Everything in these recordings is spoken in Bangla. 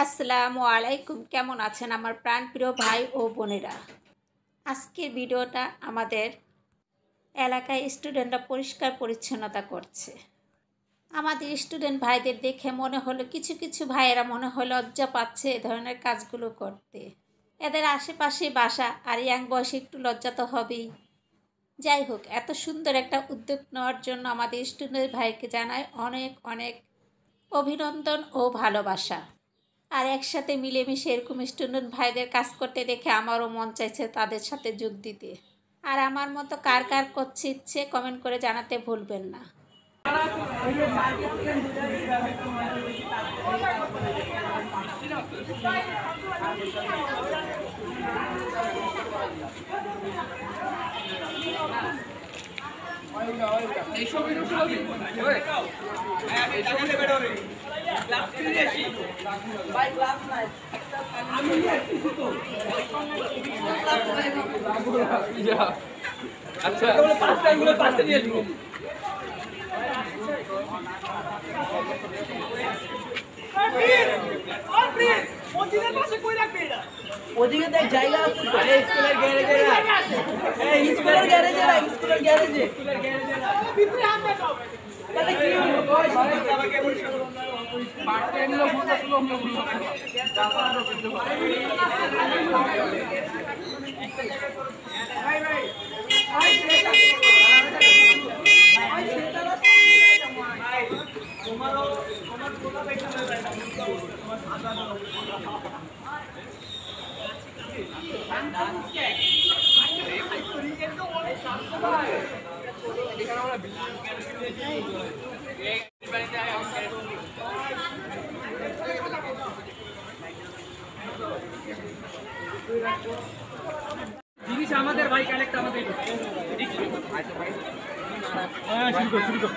আসসালামু আলাইকুম, কেমন আছেন আমার প্রাণপ্রিয় ভাই ও বোনেরা। আজকের ভিডিওটা আমাদের এলাকায় স্টুডেন্টরা পরিষ্কার পরিচ্ছন্নতা করছে। আমাদের স্টুডেন্ট ভাইদের দেখে মনে হলো কিছু কিছু ভাইয়েরা মনে হয় লজ্জা পাচ্ছে এ ধরনের কাজগুলো করতে। এদের আশেপাশে বাসা, আর ইয়াং বয়সে একটু লজ্জা তো হবেই। যাই হোক, এত সুন্দর একটা উদ্যোগ নেওয়ার জন্য আমাদের স্টুডেন্ট ভাইকে জানাই অনেক অনেক অভিনন্দন ও ভালোবাসা। আর একসাথে মিলেমিশে এরকম স্টুডেন্ট ভাইদের কাজ করতে দেখে আমারও মন চাইছে তাদের সাথে যোগ দিতে। আর আমার মতো কার কার করছে ইচ্ছে কমেন্ট করে জানাতে ভুলবেন না। আচ্ছা ওদিকে দেখ জায়গা আছে তো স্কুলের গ্যারেজে এই স্কুলের গ্যারেজে না স্কুলের গ্যারেজে ভিতরে হাত দাও তাহলে কি হবে বয়স আমাকে পরিষ্কার করুন পার্ট টাইম লোক ফোনটা শুলো আমরা ভাই ভাই তোমার কোলা বেটা হয়ে যায় তোমার সাদা জিনিস আমাদের ভাই কালেক্ট আমাদের হ্যাঁ শুরু কর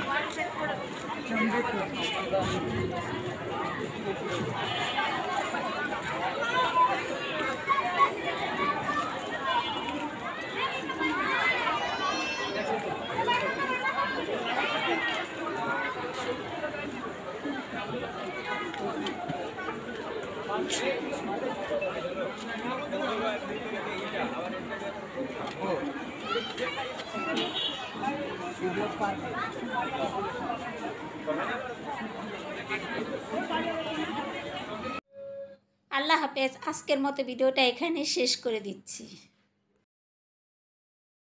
আল্লাহ হাফেজ। আজকের মতো ভিডিওটা এখানে শেষ করে দিচ্ছি।